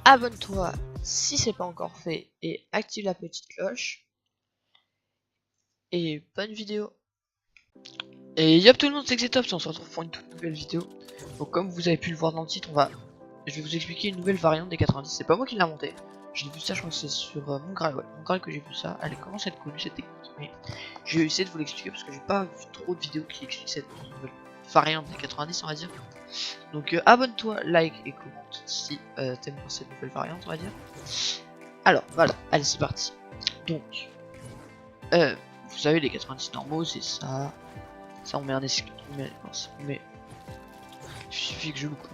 abonne-toi si c'est pas encore fait et active la petite cloche. Et bonne vidéo. Et yop tout le monde, c'est Xetops, on se retrouve pour une toute nouvelle vidéo. Donc comme vous avez pu le voir dans le titre, je vais vous expliquer une nouvelle variante des 90. C'est pas moi qui l'ai inventé. J'ai vu ça, je crois que c'est sur mon Graal, ouais. Mon Graal que j'ai vu ça. Elle commence à être connue cette technique, mais je vais essayer de vous l'expliquer parce que j'ai pas vu trop de vidéos qui expliquent cette nouvelle variante des 90, on va dire. Donc abonne-toi, like et commente si t'aimes bien cette nouvelle variante, on va dire. Alors voilà, allez c'est parti. Donc vous savez les 90 normaux c'est ça. Ça on met un escalier, il suffit que je loupe.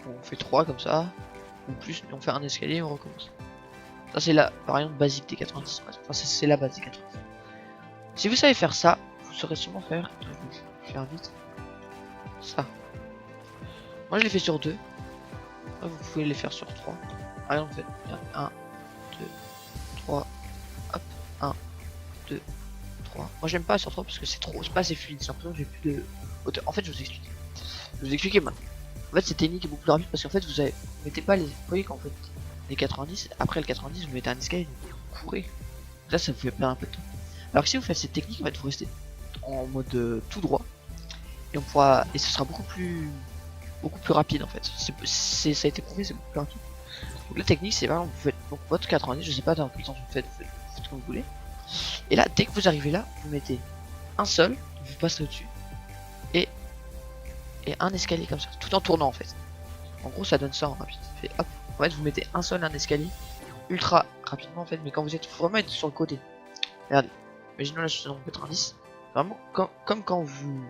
On fait 3 comme ça, ou plus, mais on fait un escalier et on recommence. Ça c'est la variante basique des 90, enfin c'est la base des 90. Si vous savez faire ça, vous saurez sûrement faire, je vais faire vite, ça. Moi je l'ai fait sur 2, vous pouvez les faire sur 3. Par exemple, faites 1, 2, 3, hop, 1, 2, 3. Moi j'aime pas sur 3 parce que c'est trop, c'est pas assez fluide, j'ai l'impression que j'ai plus de hauteur. En fait je vous explique. Je vous explique maintenant. En fait cette technique est beaucoup plus rapide parce qu'en fait vous mettez pas les. Vous voyez qu'en fait les 90, après le 90 vous mettez un escalier, vous courez. Là ça vous fait perdre un peu de temps. Alors que si vous faites cette technique, en fait vous restez en mode tout droit. Et on pourra. Et ce sera beaucoup plus rapide en fait. Ça a été prouvé, c'est beaucoup plus rapide. Donc la technique c'est vraiment vous faites donc votre 90, je sais pas dans quel temps vous faites comme vous voulez. Et là dès que vous arrivez là, vous mettez un seul, vous passez au-dessus. Et un escalier comme ça, tout en tournant en fait. En gros ça donne ça en rapide. Fait, hop. En fait vous mettez un seul un escalier ultra rapidement en fait, mais quand vous êtes vraiment être sur le côté. Regardez, imaginons là je suis dans le 90. Vraiment comme quand vous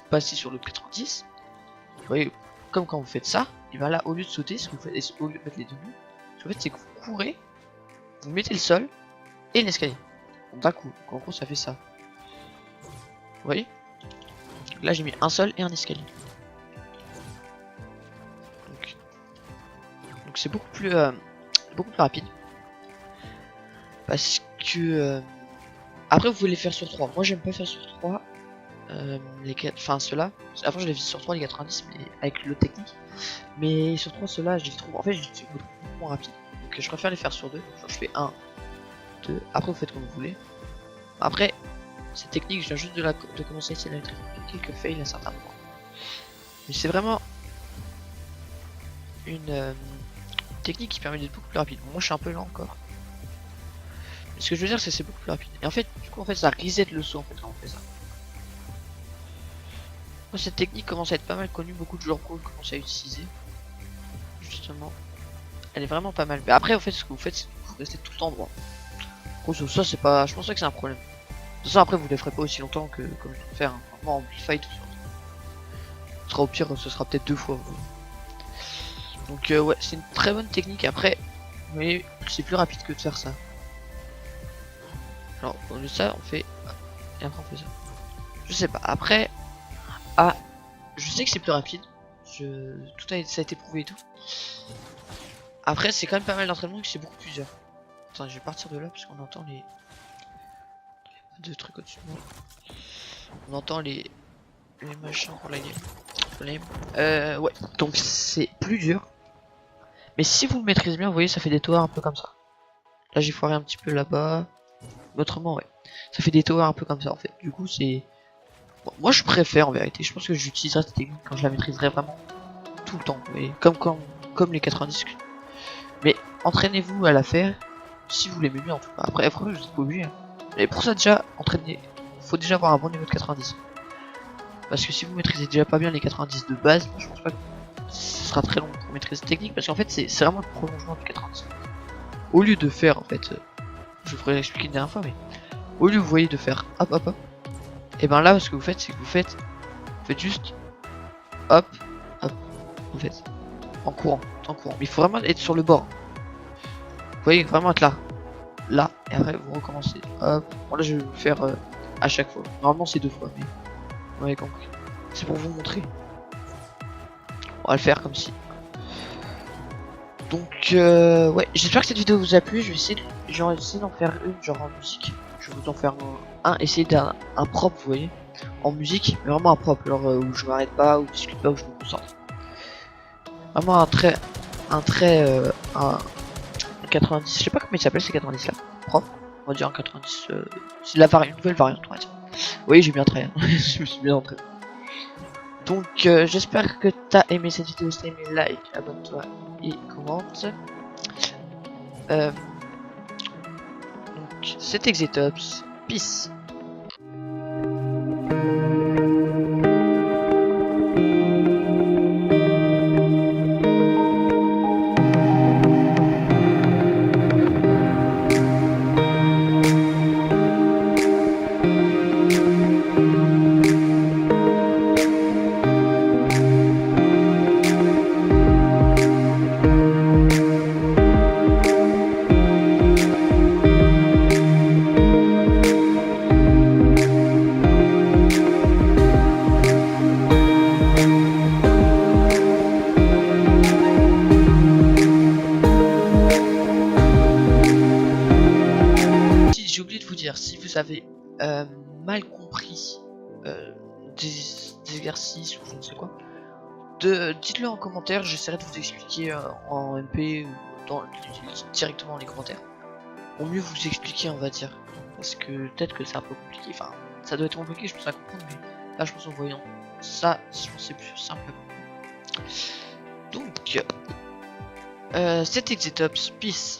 passez sur le 90. Vous voyez, comme quand vous faites ça, et bien là au lieu de sauter, ce que vous faites, au lieu de mettre les deux bouts, ce que vous faites c'est que vous courez, vous mettez le sol et l'escalier. D'un coup, donc en gros ça fait ça. Vous voyez? Là j'ai mis un sol et un escalier. Donc c'est beaucoup plus rapide. Parce que après vous pouvez les faire sur 3. Moi j'aime pas faire sur 3. Enfin ceux-là. Avant je les faisais sur 3 les 90 mais avec le technique. Mais sur 3 ceux-là je les trouve. En fait je les trouve beaucoup moins rapides. Donc je préfère les faire sur 2. Genre je fais 1, 2. Après vous faites comme vous voulez. Après cette technique je viens juste de commencer à essayer d'électrifier quelques fails à certains moments. Mais c'est vraiment une technique qui permet d'être beaucoup plus rapide. Moi je suis un peu lent encore. Mais ce que je veux dire c'est que c'est beaucoup plus rapide. Et en fait du coup en fait ça reset le saut en fait quand on fait ça. Moi cette technique commence à être pas mal connue, beaucoup de joueurs pro commencent à utiliser. Justement. Elle est vraiment pas mal. Mais après en fait ce que vous faites c'est que vous restez tout le temps droit. Gros ça c'est pas. Je pense pas que c'est un problème. De toute façon après vous les ferez pas aussi longtemps que comme je peux faire. Hein. Moi en fight tout ça. Ce sera au pire ce sera peut-être 2 fois. Donc ouais c'est une très bonne technique après. Mais c'est plus rapide que de faire ça. Genre au lieu de ça on fait. Et après on fait ça. Je sais pas. Après. Ah. Je sais que c'est plus rapide. Ça a été prouvé et tout. Après c'est quand même pas mal d'entraînement et que c'est beaucoup plus dur. Attends je vais partir de là parce qu'on entend les. Deux trucs au-dessus de moi. On entend les machins pour la game. Ouais. Donc c'est plus dur. Mais si vous le maîtrisez bien, vous voyez ça fait des towers un peu comme ça. Là j'ai foiré un petit peu là-bas. Autrement ouais. Ça fait des towers un peu comme ça en fait. Du coup c'est. Bon, moi je préfère en vérité. Je pense que j'utiliserai cette technique quand je la maîtriserai vraiment tout le temps. Vous voyez. Comme les 90. Mais entraînez-vous à la faire. Si vous l'aimez bien en tout cas. Après je vous pas obligé. Hein. Mais pour ça déjà, entraînez. Faut déjà avoir un bon niveau de 90. Parce que si vous maîtrisez déjà pas bien les 90 de base, je pense pas que ce sera très long pour maîtriser cette technique. Parce qu'en fait c'est vraiment le prolongement du 90. Au lieu de faire en fait, je pourrais l'expliquer une dernière fois, mais au lieu vous voyez de faire hop hop hop, et ben là ce que vous faites c'est que vous faites juste hop hop en fait en courant. Mais il faut vraiment être sur le bord. Vous voyez vraiment être là et après vous recommencez hop. Bon là je vais vous faire à chaque fois. Normalement c'est 2 fois mais vous m'avez compris. C'est pour vous montrer. On va le faire comme si. Donc ouais, j'espère que cette vidéo vous a plu. Je vais essayer d'en faire une genre en musique. Je vais vous en faire essayer d'un propre, vous voyez, en musique, mais vraiment un propre, genre où je m'arrête pas, où je discute pas, où je me concentre. Vraiment un 90, je sais pas comment il s'appelle ces 90 là. Prof, on va dire un 90, c'est la une nouvelle variante on va dire. Oui j'ai bien travaillé, je me suis bien entraîné. Donc j'espère que t'as aimé cette vidéo, si t'as aimé like, abonne-toi et commente. Donc c'était Xetops, peace. J'ai oublié de vous dire, si vous avez mal compris des exercices ou je ne sais quoi, dites-le en commentaire, j'essaierai de vous expliquer en MP ou directement dans les commentaires. Pour mieux vous expliquer on va dire. Parce que peut-être que c'est un peu compliqué, enfin ça doit être compliqué je pense à comprendre, mais là je pense en voyant ça, je pense c'est plus simple. Donc c'était Xetops, peace.